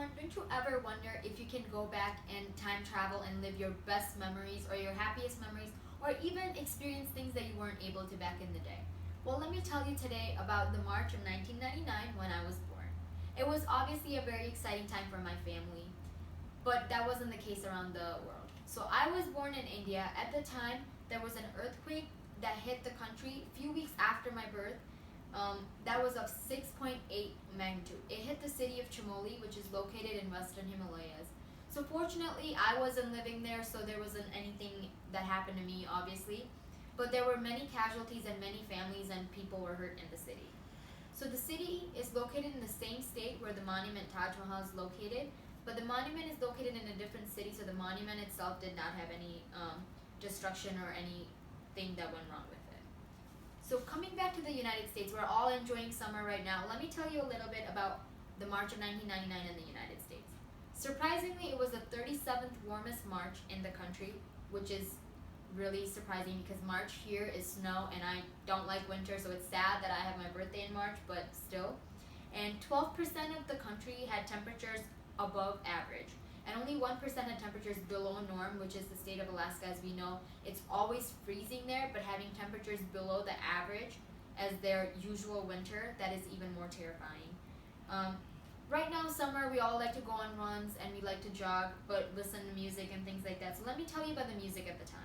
born, don't you ever wonder if you can go back and time travel and live your best memories or your happiest memories or even experience things that you weren't able to back in the day? Well, let me tell you today about the March of 1999 when I was born. It was obviously a very exciting time for my family, but that wasn't the case around the world. So I was born in India. At the time, there was an earthquake that hit the country a few weeks after my birth. That was of 6.8 magnitude. It hit the city of Chamoli, which is located in western Himalayas. So fortunately, I wasn't living there, so there wasn't anything that happened to me, obviously. But there were many casualties and many families and people were hurt in the city. So the city is located in the same state where the monument Taj Mahal is located, but the monument is located in a different city, so the monument itself did not have any destruction or anything that went wrong with it. So coming back to the United States, we're all enjoying summer right now. Let me tell you a little bit about the March of 1999 in the United States. Surprisingly, it was the 37th warmest March in the country, which is really surprising because March here is snow and I don't like winter, so it's sad that I have my birthday in March, but still. And 12% of the country had temperatures above average, and only 1% had temperatures below norm, which is the state of Alaska. As we know, it's always freezing there, but having temperatures below the average as their usual winter, that is even more terrifying. Right now, summer, we all like to go on runs and we like to jog, but listen to music and things like that. So let me tell you about the music at the time.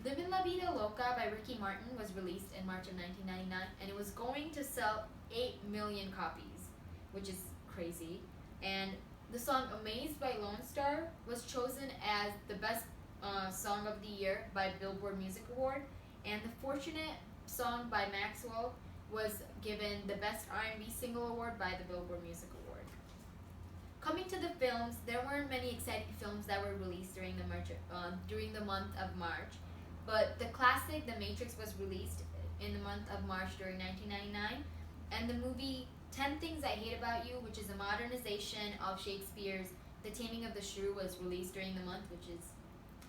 Livin' La Vida Loca by Ricky Martin was released in March of 1999, and it was going to sell 8 million copies, which is crazy. And the song Amazed by Lone Star was chosen as the best song of the year by Billboard Music Award, and The Fortunate song by Maxwell was given the best R&B single award by the Billboard Music Award. Coming to the films, there weren't many exciting films that were released during the month of March, but the classic The Matrix was released in the month of March during 1999, and the movie 10 Things I Hate About You, which is a modernization of Shakespeare's The Taming of the Shrew, was released during the month, which is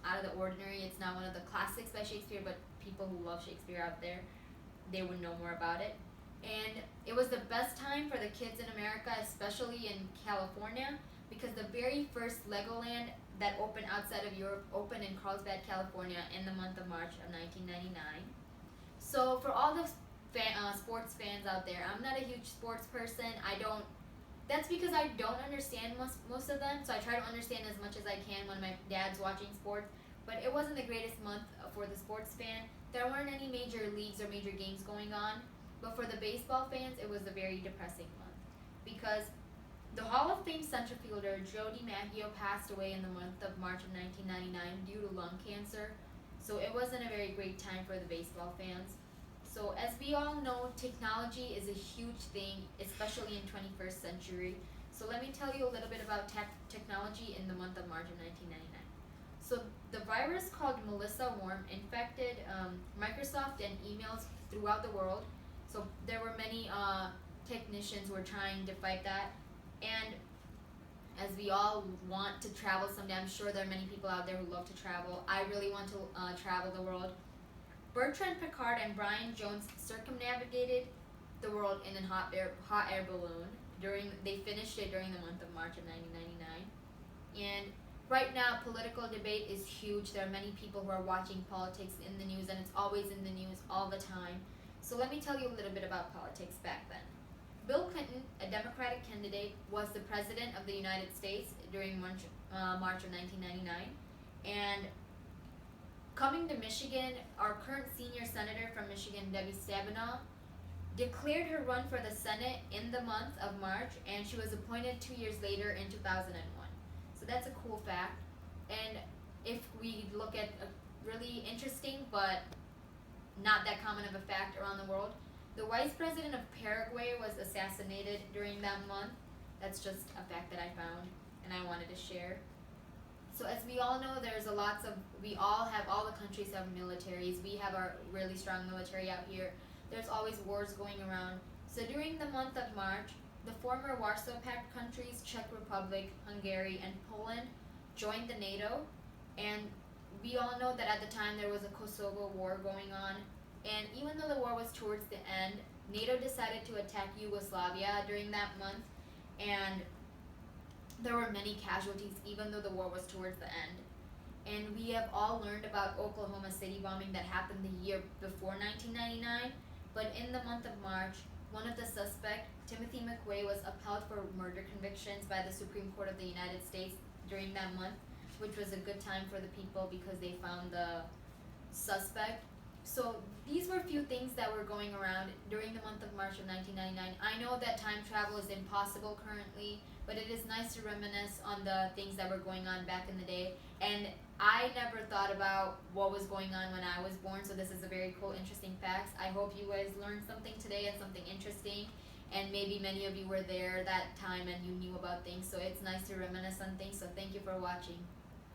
out of the ordinary. It's not one of the classics by Shakespeare, but people who love Shakespeare out there, they would know more about it. And it was the best time for the kids in America, especially in California, because the very first Legoland that opened outside of Europe opened in Carlsbad, California in the month of March of 1999. So for all the sports fans out there, I'm not a huge sports person. That's because I don't understand most of them, so I try to understand as much as I can when my dad's watching sports. But it wasn't the greatest month for the sports fan. There weren't any major leagues or major games going on. But for the baseball fans, it was a very depressing month because the Hall of Fame center fielder Joe DiMaggio passed away in the month of March of 1999 due to lung cancer. So it wasn't a very great time for the baseball fans. So as we all know, technology is a huge thing, especially in 21st century. So let me tell you a little bit about technology in the month of March of 1999. So the virus called Melissa Worm infected Microsoft and emails throughout the world. So there were many technicians who were trying to fight that. And as we all want to travel someday, I'm sure there are many people out there who love to travel. I really want to travel the world. Bertrand Piccard and Brian Jones circumnavigated the world in a hot air balloon. They finished it during the month of March of 1999. And right now, political debate is huge. There are many people who are watching politics in the news, and it's always in the news all the time. So let me tell you a little bit about politics back then. Bill Clinton, a Democratic candidate, was the president of the United States during March of 1999. And coming to Michigan, our current senior senator from Michigan, Debbie Stabenow, declared her run for the Senate in the month of March, and she was appointed 2 years later in 2001. So that's a cool fact. And if we look at a really interesting but not that common of a fact around the world, the vice president of Paraguay was assassinated during that month. That's just a fact that I found and I wanted to share. So as we all know, all the countries have militaries. We have our really strong military out here. There's always wars going around. So during the month of March, the former Warsaw Pact countries, Czech Republic, Hungary, and Poland, joined the NATO. And we all know that at the time there was a Kosovo war going on. And even though the war was towards the end, NATO decided to attack Yugoslavia during that month. And There were many casualties, even though the war was towards the end. And we have all learned about Oklahoma City bombing that happened the year before 1999. But in the month of March, one of the suspects, Timothy McVeigh, was upheld for murder convictions by the Supreme Court of the United States during that month, which was a good time for the people because they found the suspect. So these were a few things that were going around during the month of March of 1999. I know that time travel is impossible currently, but it is nice to reminisce on the things that were going on back in the day. And I never thought about what was going on when I was born, so this is a very cool, interesting fact. I hope you guys learned something today and something interesting. And maybe many of you were there that time and you knew about things, so it's nice to reminisce on things. So thank you for watching.